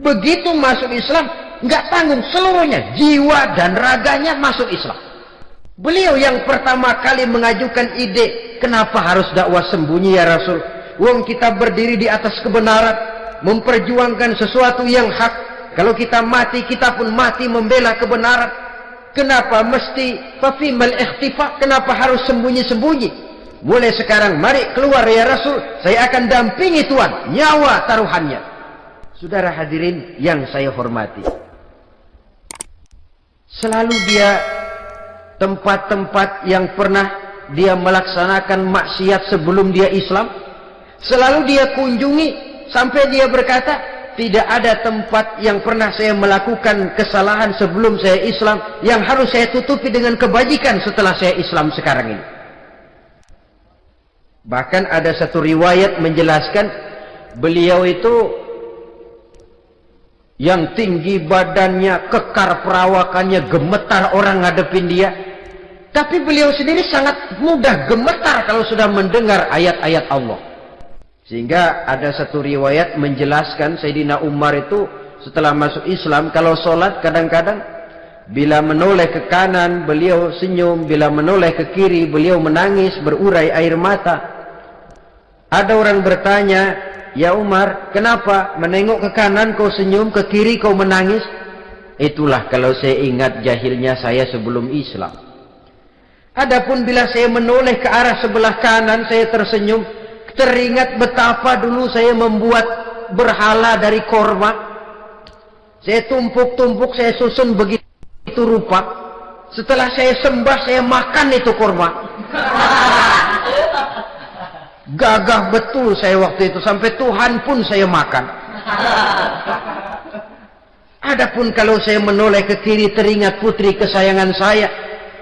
Begitu masuk Islam, nggak tanggung seluruhnya, jiwa dan raganya masuk Islam. Beliau yang pertama kali mengajukan ide, kenapa harus dakwah sembunyi ya Rasul? Wong kita berdiri di atas kebenaran, memperjuangkan sesuatu yang hak. Kalau kita mati, kita pun mati membela kebenaran. Kenapa mesti fafimal ikhtifa? Kenapa harus sembunyi-sembunyi? Mulai sekarang, mari keluar ya Rasul. Saya akan dampingi Tuhan, nyawa taruhannya. Saudara hadirin yang saya hormati, selalu dia tempat-tempat yang pernah dia melaksanakan maksiat sebelum dia Islam, selalu dia kunjungi sampai dia berkata, tidak ada tempat yang pernah saya melakukan kesalahan sebelum saya Islam yang harus saya tutupi dengan kebajikan setelah saya Islam sekarang ini. Bahkan ada satu riwayat menjelaskan beliau itu yang tinggi badannya, kekar perawakannya, gemetar orang ngadepin dia. Tapi beliau sendiri sangat mudah gemetar kalau sudah mendengar ayat-ayat Allah. Sehingga ada satu riwayat menjelaskan Sayyidina Umar itu setelah masuk Islam, kalau sholat kadang-kadang bila menoleh ke kanan beliau senyum, bila menoleh ke kiri beliau menangis, berurai air mata. Ada orang bertanya, ya Umar, kenapa menengok ke kanan kau senyum, ke kiri kau menangis? Itulah kalau saya ingat jahilnya saya sebelum Islam. Adapun bila saya menoleh ke arah sebelah kanan saya tersenyum, teringat betapa dulu saya membuat berhala dari korma. Saya tumpuk-tumpuk, saya susun begitu rupa. Setelah saya sembah, saya makan itu korma. Gagah betul saya waktu itu, sampai Tuhan pun saya makan. Adapun kalau saya menoleh ke kiri, teringat putri kesayangan saya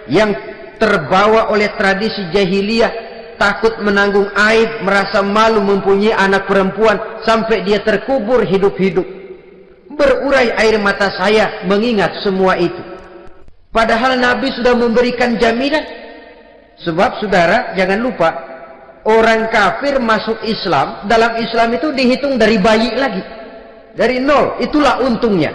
yang terbawa oleh tradisi jahiliyah, takut menanggung aib, merasa malu mempunyai anak perempuan, sampai dia terkubur hidup-hidup. Berurai air mata saya mengingat semua itu. Padahal Nabi sudah memberikan jaminan. Sebab saudara jangan lupa, orang kafir masuk Islam, dalam Islam itu dihitung dari bayi lagi, dari nol. Itulah untungnya.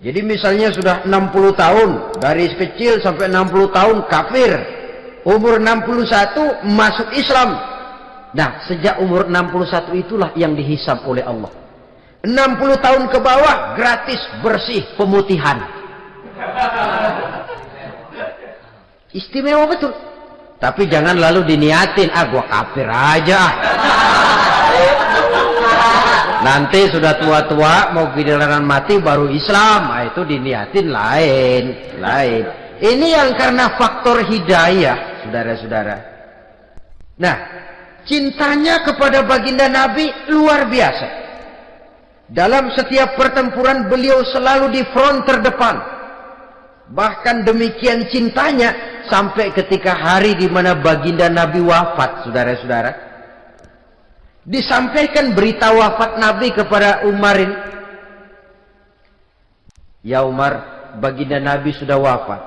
Jadi misalnya sudah 60 tahun, dari kecil sampai 60 tahun kafir, umur 61 masuk Islam. Nah, sejak umur 61 itulah yang dihisab oleh Allah. 60 tahun ke bawah gratis bersih pemutihan. Istimewa betul. Tapi jangan lalu diniatin, gua kafir aja. Nanti sudah tua-tua mau giliran mati baru Islam, itu diniatin lain. Ini yang karena faktor hidayah, saudara-saudara. Nah, cintanya kepada baginda Nabi luar biasa. Dalam setiap pertempuran beliau selalu di front terdepan. Bahkan demikian cintanya sampai ketika hari di mana baginda Nabi wafat, saudara-saudara. Disampaikan berita wafat Nabi kepada Umarin. Ya Umar, baginda Nabi sudah wafat.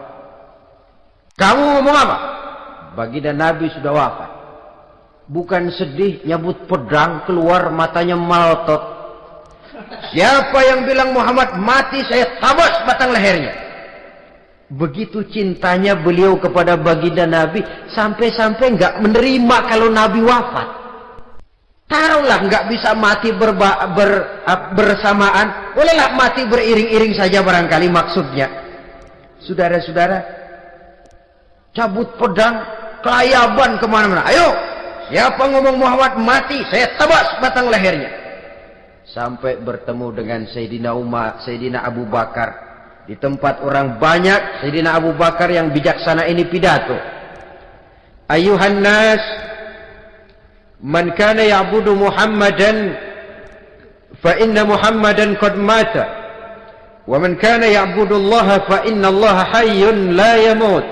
Kamu ngomong apa? Baginda Nabi sudah wafat. Bukan sedih, nyabut pedang, keluar matanya malotot. Siapa yang bilang Muhammad mati, saya tabas batang lehernya. Begitu cintanya beliau kepada baginda Nabi, sampai-sampai nggak menerima kalau Nabi wafat. Taruhlah nggak bisa mati bersamaan, bolehlah mati beriring-iring saja barangkali maksudnya. Saudara-saudara, cabut pedang, kelayaban kemana-mana. Ayo, siapa ngomong Muhammad mati, saya tabas batang lehernya. Sampai bertemu dengan Sayyidina Umar, Sayyidina Abu Bakar. Di tempat orang banyak, Sayyidina Abu Bakar yang bijaksana ini pidato. Ayuhan nas, man kana ya'budu Muhammadan fa inna Muhammadan qad mata wa man kana ya'budu Allah fa inna Allah hayyun la yamut.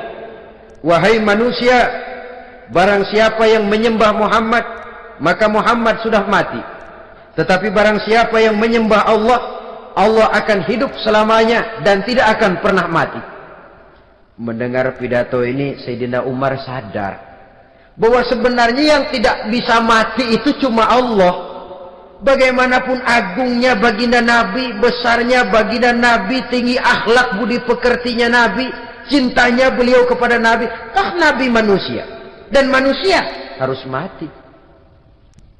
Wahai manusia, barang siapa yang menyembah Muhammad, maka Muhammad sudah mati. Tetapi barang siapa yang menyembah Allah, Allah akan hidup selamanya dan tidak akan pernah mati. Mendengar pidato ini, Sayyidina Umar sadar bahwa sebenarnya yang tidak bisa mati itu cuma Allah. Bagaimanapun agungnya baginda Nabi, besarnya baginda Nabi, tinggi akhlak budi pekertinya Nabi, cintanya beliau kepada Nabi, toh Nabi manusia. Dan manusia harus mati.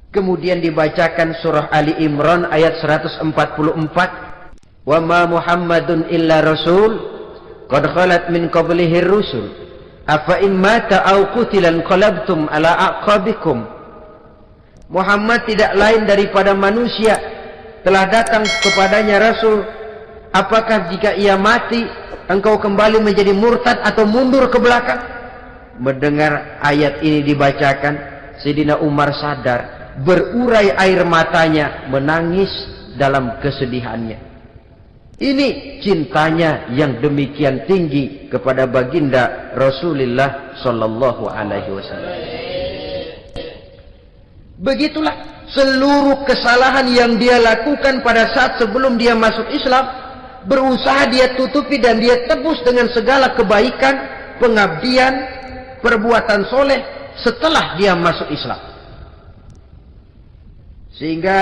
Kemudian dibacakan surah Ali Imran ayat 144. Wa ma Muhammadun illa rasul qad khalat min qablihi rusul afa in mata aw qutilan qalabtum ala aqabikum. Muhammad tidak lain daripada manusia, telah datang kepadanya rasul. Apakah jika ia mati engkau kembali menjadi murtad atau mundur ke belakang? Mendengar ayat ini dibacakan, Sayyidina Umar sadar, berurai air matanya, menangis dalam kesedihannya. Ini cintanya yang demikian tinggi kepada baginda Rasulullah sallallahu alaihi wasallam. Begitulah seluruh kesalahan yang dia lakukan pada saat sebelum dia masuk Islam, berusaha dia tutupi dan dia tebus dengan segala kebaikan, pengabdian, perbuatan soleh setelah dia masuk Islam. Sehingga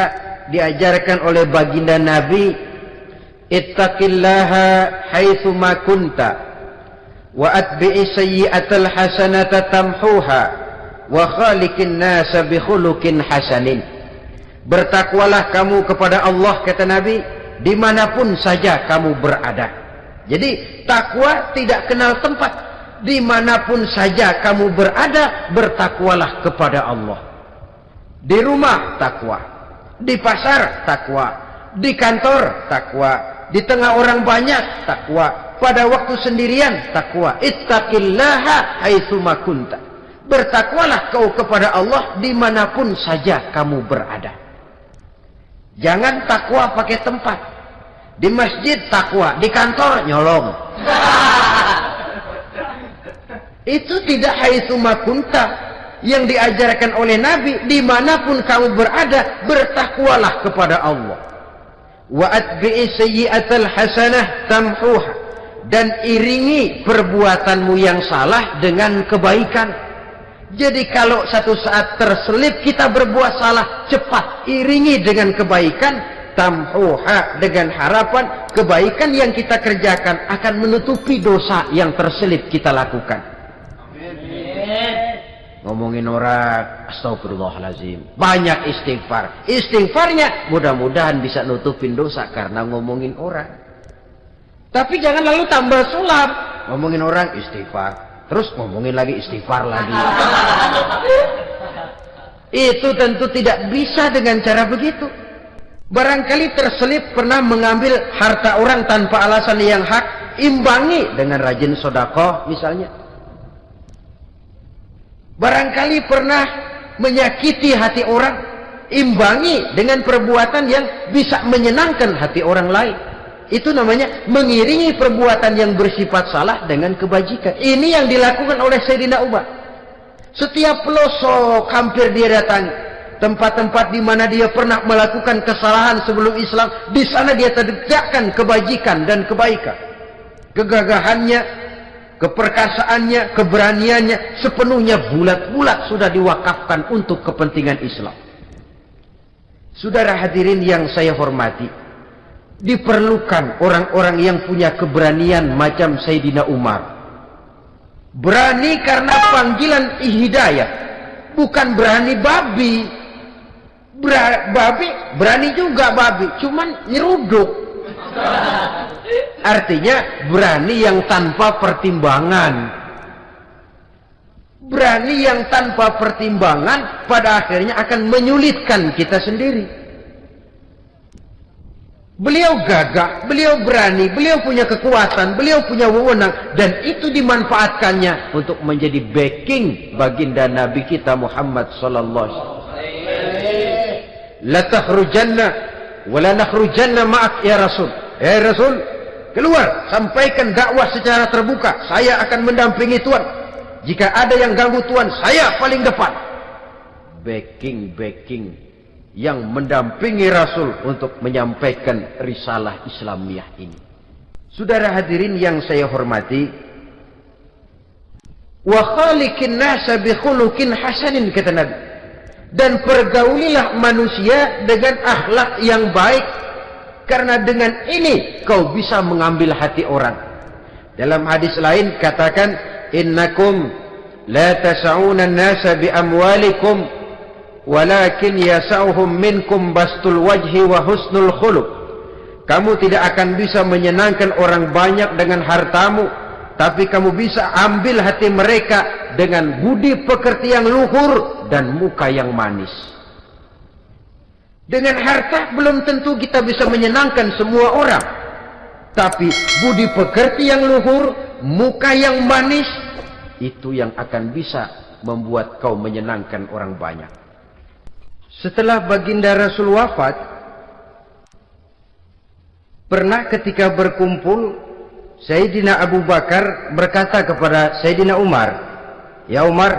diajarkan oleh baginda Nabi, ittaqillaha haitsu ma kunta wa atbi'i sayyi'atal hasanata tamhuha wa khaliqin nasa bi khuluqin hasanin. Bertakwalah kamu kepada Allah, kata Nabi, dimanapun saja kamu berada. Jadi takwa tidak kenal tempat. Dimanapun saja kamu berada, bertakwalah kepada Allah. Di rumah takwa, di pasar takwa, di kantor takwa, di tengah orang banyak takwa, pada waktu sendirian takwa. Ittaqillaha haitsu ma kunta. Bertakwalah kau kepada Allah dimanapun saja kamu berada. Jangan takwa pakai tempat. Di masjid takwa, di kantor nyolong. Itu tidak haitsu ma kunta. Yang diajarkan oleh Nabi, dimanapun kamu berada, bertakwalah kepada Allah. Wa atbi'i sayyi'atal hasanah tamhuha. Dan iringi perbuatanmu yang salah dengan kebaikan. Jadi kalau satu saat terselip kita berbuat salah, cepat iringi dengan kebaikan, tamhuha, dengan harapan kebaikan yang kita kerjakan akan menutupi dosa yang terselip kita lakukan. Ngomongin orang, astagfirullahaladzim, banyak istighfar. Istighfarnya mudah-mudahan bisa nutupin dosa karena ngomongin orang. Tapi jangan lalu tambah sulap. Ngomongin orang istighfar, terus ngomongin lagi istighfar lagi. Itu tentu tidak bisa dengan cara begitu. Barangkali terselip pernah mengambil harta orang tanpa alasan yang hak, imbangi dengan rajin sedekah misalnya. Barangkali pernah menyakiti hati orang, imbangi dengan perbuatan yang bisa menyenangkan hati orang lain. Itu namanya mengiringi perbuatan yang bersifat salah dengan kebajikan. Ini yang dilakukan oleh Sayyidina Umar. Setiap pelosok hampir dia datangi, tempat-tempat di mana dia pernah melakukan kesalahan sebelum Islam, di sana dia tegakkan kebajikan dan kebaikan. Kegagahannya, keperkasaannya, keberaniannya sepenuhnya bulat-bulat sudah diwakafkan untuk kepentingan Islam. Saudara hadirin yang saya hormati, diperlukan orang-orang yang punya keberanian macam Sayyidina Umar. Berani karena panggilan hidayah, bukan berani babi. Babi berani juga babi, cuman nyeruduk. Artinya berani yang tanpa pertimbangan. Berani yang tanpa pertimbangan pada akhirnya akan menyulitkan kita sendiri. Beliau gagah, beliau berani, beliau punya kekuatan, beliau punya wewenang, dan itu dimanfaatkannya untuk menjadi backing baginda Nabi kita Muhammad sallallahu alaihi wasallam. La takhrujanna wa la nakhrujanna ma'ak ya Rasul. Ya Rasul, keluar, sampaikan dakwah secara terbuka. Saya akan mendampingi Tuhan. Jika ada yang ganggu Tuhan, saya paling depan. Backing yang mendampingi Rasul untuk menyampaikan risalah Islamiyah ini. Saudara hadirin yang saya hormati, wa khaliqin nasa bi khuluqin hasanin, kata Nabi. dan pergaulilah manusia dengan akhlak yang baik, karena dengan ini kau bisa mengambil hati orang. Dalam hadis lain katakan, innakum la tas'una an-nasa bi amwalikum walakin yas'uhum minkum bastul wajhi wa husnul khuluq. Kamu tidak akan bisa menyenangkan orang banyak dengan hartamu, tapi kamu bisa ambil hati mereka dengan budi pekerti yang luhur dan muka yang manis. Dengan harta belum tentu kita bisa menyenangkan semua orang, tapi budi pekerti yang luhur, muka yang manis, itu yang akan bisa membuat kau menyenangkan orang banyak. Setelah baginda Rasul wafat, pernah ketika berkumpul, Sayyidina Abu Bakar berkata kepada Sayyidina Umar, "Ya Umar,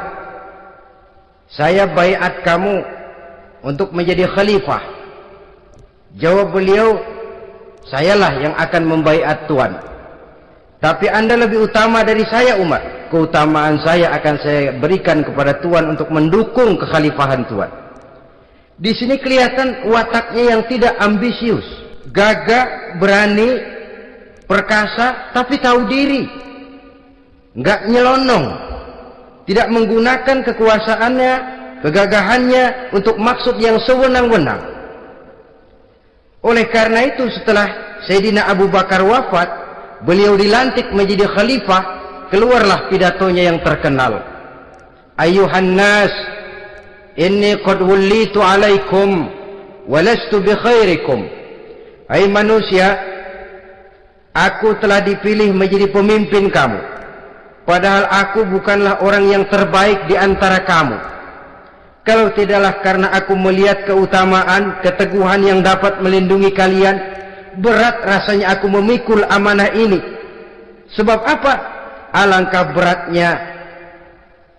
saya baiat kamu untuk menjadi khalifah." Jawab beliau, "Sayalah yang akan membaiat Tuan. Tapi Anda lebih utama dari saya, Umar. Keutamaan saya akan saya berikan kepada Tuan untuk mendukung kekhalifahan Tuan." Di sini kelihatan wataknya yang tidak ambisius, gagah, berani, perkasa, tapi tahu diri, nggak nyelonong, tidak menggunakan kekuasaannya, kegagahannya untuk maksud yang sewenang-wenang. Oleh karena itu, setelah Sayyidina Abu Bakar wafat, beliau dilantik menjadi khalifah, keluarlah pidatonya yang terkenal. Ayuhan nas, inni qad wullitu alaikum walastu bi khairikum. Hai manusia, aku telah dipilih menjadi pemimpin kamu, padahal aku bukanlah orang yang terbaik di antara kamu. Kalau tidaklah karena aku melihat keutamaan, keteguhan yang dapat melindungi kalian, berat rasanya aku memikul amanah ini. Sebab apa? Alangkah beratnya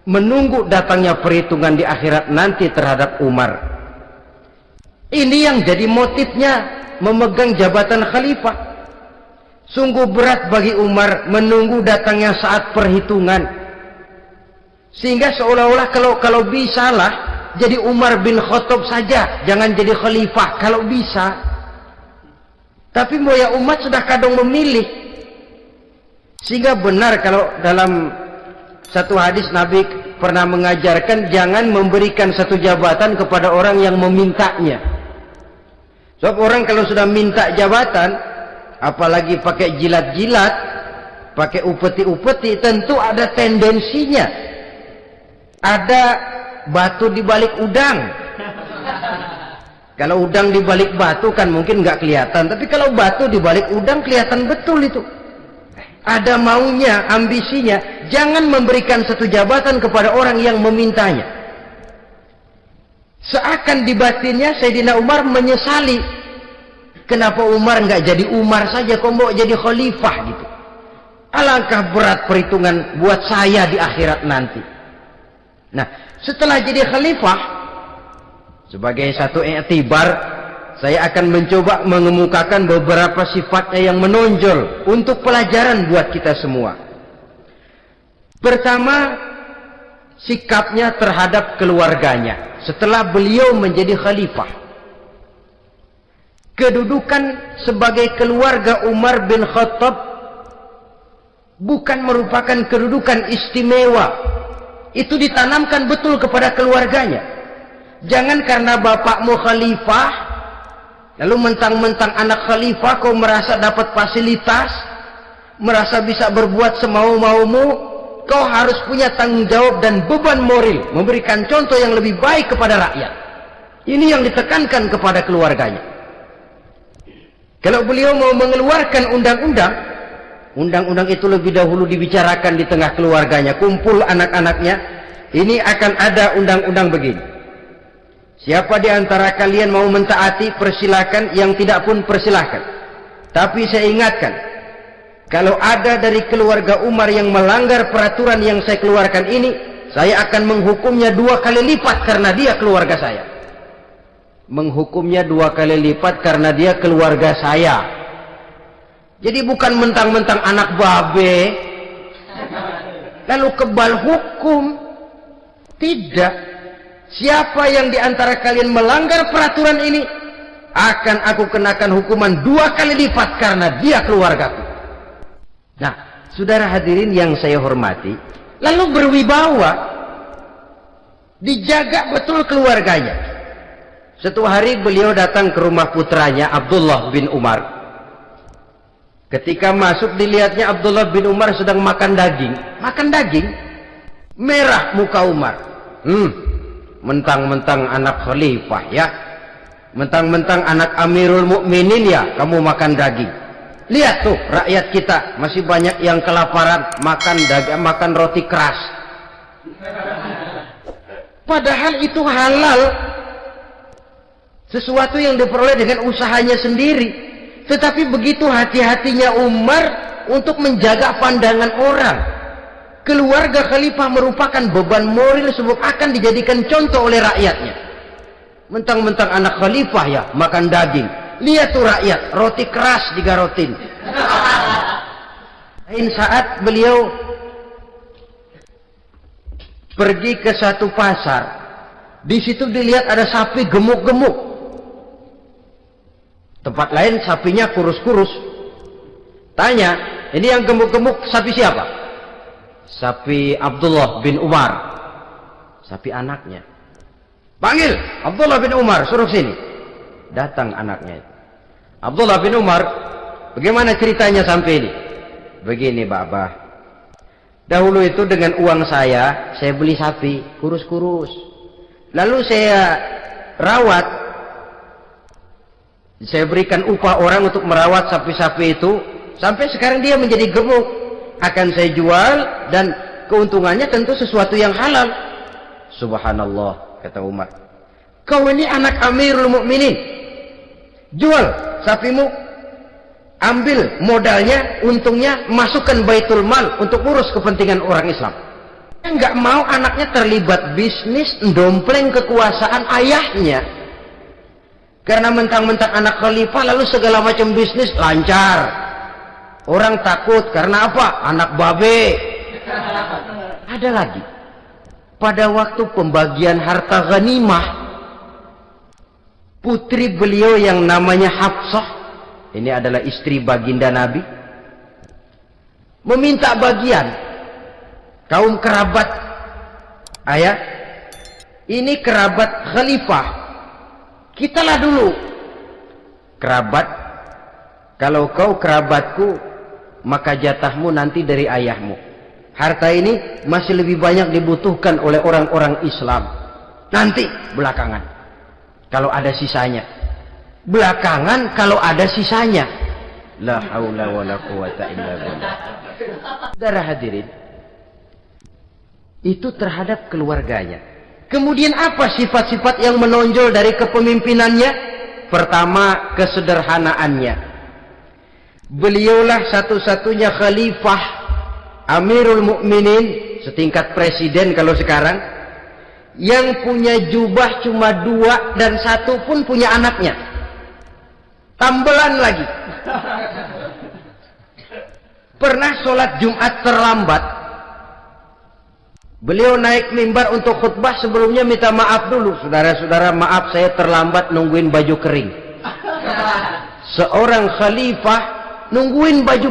menunggu datangnya perhitungan di akhirat nanti terhadap Umar. Ini yang jadi motifnya memegang jabatan khalifah. Sungguh berat bagi Umar menunggu datangnya saat perhitungan, sehingga seolah-olah kalau bisalah jadi Umar bin Khattab saja, jangan jadi khalifah kalau bisa. Tapi moya umat sudah kadang memilih, sehingga benar kalau dalam satu hadis Nabi pernah mengajarkan jangan memberikan satu jabatan kepada orang yang memintanya. Sebab orang kalau sudah minta jabatan, apalagi pakai jilat-jilat, pakai upeti-upeti, tentu ada tendensinya. Ada batu di balik udang. Kalau udang di balik batu kan mungkin nggak kelihatan, tapi kalau batu di balik udang kelihatan betul itu. Ada maunya, ambisinya. Jangan memberikan satu jabatan kepada orang yang memintanya. Seakan di batinnya Sayyidina Umar menyesali, kenapa Umar nggak jadi Umar saja, kok mau jadi khalifah gitu. Alangkah berat perhitungan buat saya di akhirat nanti. Nah, setelah jadi khalifah, sebagai satu i'tibar, saya akan mencoba mengemukakan beberapa sifatnya yang menonjol untuk pelajaran buat kita semua. Pertama, sikapnya terhadap keluarganya setelah beliau menjadi khalifah. Kedudukan sebagai keluarga Umar bin Khattab bukan merupakan kedudukan istimewa. Itu ditanamkan betul kepada keluarganya. Jangan karena bapakmu khalifah, lalu mentang-mentang anak khalifah kau merasa dapat fasilitas, merasa bisa berbuat semau-maumu. Kau harus punya tanggung jawab dan beban moral, memberikan contoh yang lebih baik kepada rakyat. Ini yang ditekankan kepada keluarganya. Kalau beliau mau mengeluarkan undang-undang, undang-undang itu lebih dahulu dibicarakan di tengah keluarganya, kumpul anak-anaknya. Ini akan ada undang-undang begini. Siapa di antara kalian mau mentaati, persilakan. Yang tidak pun persilakan. Tapi saya ingatkan, kalau ada dari keluarga Umar yang melanggar peraturan yang saya keluarkan ini, saya akan menghukumnya 2 kali lipat karena dia keluarga saya. Menghukumnya 2 kali lipat karena dia keluarga saya. Jadi bukan mentang-mentang anak babe lalu kebal hukum. Tidak. siapa yang diantara kalian melanggar peraturan ini, akan aku kenakan hukuman 2 kali lipat karena dia keluargaku. Nah, saudara hadirin yang saya hormati, lalu berwibawa, dijaga betul keluarganya. Suatu hari beliau datang ke rumah putranya Abdullah bin Umar. Ketika masuk dilihatnya Abdullah bin Umar sedang makan daging. Merah muka Umar. Mentang-mentang anak khalifah ya, mentang-mentang anak Amirul Mukminin ya, kamu makan daging. Lihat tuh rakyat kita masih banyak yang kelaparan, makan daging, makan roti keras. Padahal itu halal, sesuatu yang diperoleh dengan usahanya sendiri. Tetapi begitu hati-hatinya Umar untuk menjaga pandangan orang. Keluarga khalifah merupakan beban moral sebab akan dijadikan contoh oleh rakyatnya. Mentang-mentang anak khalifah ya makan daging. Lihat tuh rakyat, roti keras digarotin. Lain saat beliau pergi ke satu pasar. Di situ dilihat ada sapi gemuk-gemuk. Tempat lain sapinya kurus-kurus. Tanya, ini yang gemuk-gemuk sapi siapa? Sapi Abdullah bin Umar, sapi anaknya. Panggil Abdullah bin Umar, suruh sini. Datang anaknya. Abdullah bin Umar, bagaimana ceritanya sampai ini? Begini Bapak, dahulu itu dengan uang saya beli sapi kurus-kurus, lalu saya rawat, saya berikan upah orang untuk merawat sapi-sapi itu sampai sekarang dia menjadi gemuk. Akan saya jual dan keuntungannya tentu sesuatu yang halal. Subhanallah, kata Umar, kau ini anak Amirul Mukminin, jual sapimu, ambil modalnya, untungnya, masukkan baitul mal untuk urus kepentingan orang Islam. Enggak mau anaknya terlibat bisnis ndompleng kekuasaan ayahnya. Karena mentang-mentang anak khalifah lalu segala macam bisnis lancar. Orang takut karena apa? Anak babe. Ada lagi. Pada waktu pembagian harta ghanimah, putri beliau yang namanya Hafsah, ini adalah istri baginda Nabi, meminta bagian. Kaum kerabat ayah, ini kerabat khalifah, kitalah dulu kerabat. Kalau kau kerabatku, maka jatahmu nanti dari ayahmu. Harta ini masih lebih banyak dibutuhkan oleh orang-orang Islam. Nanti belakangan, kalau ada sisanya. Belakangan kalau ada sisanya. La haula wala quwata illa billah. Saudara hadirin, itu terhadap keluarganya. Kemudian apa sifat-sifat yang menonjol dari kepemimpinannya? Pertama, kesederhanaannya. Beliaulah satu-satunya khalifah Amirul Mukminin, setingkat presiden kalau sekarang, yang punya jubah cuma 2 dan 1 pun punya anaknya. Tambelan lagi. Pernah sholat Jumat terlambat, beliau naik mimbar untuk khutbah, sebelumnya minta maaf dulu. Saudara-saudara, maaf saya terlambat nungguin baju kering. Seorang khalifah nungguin baju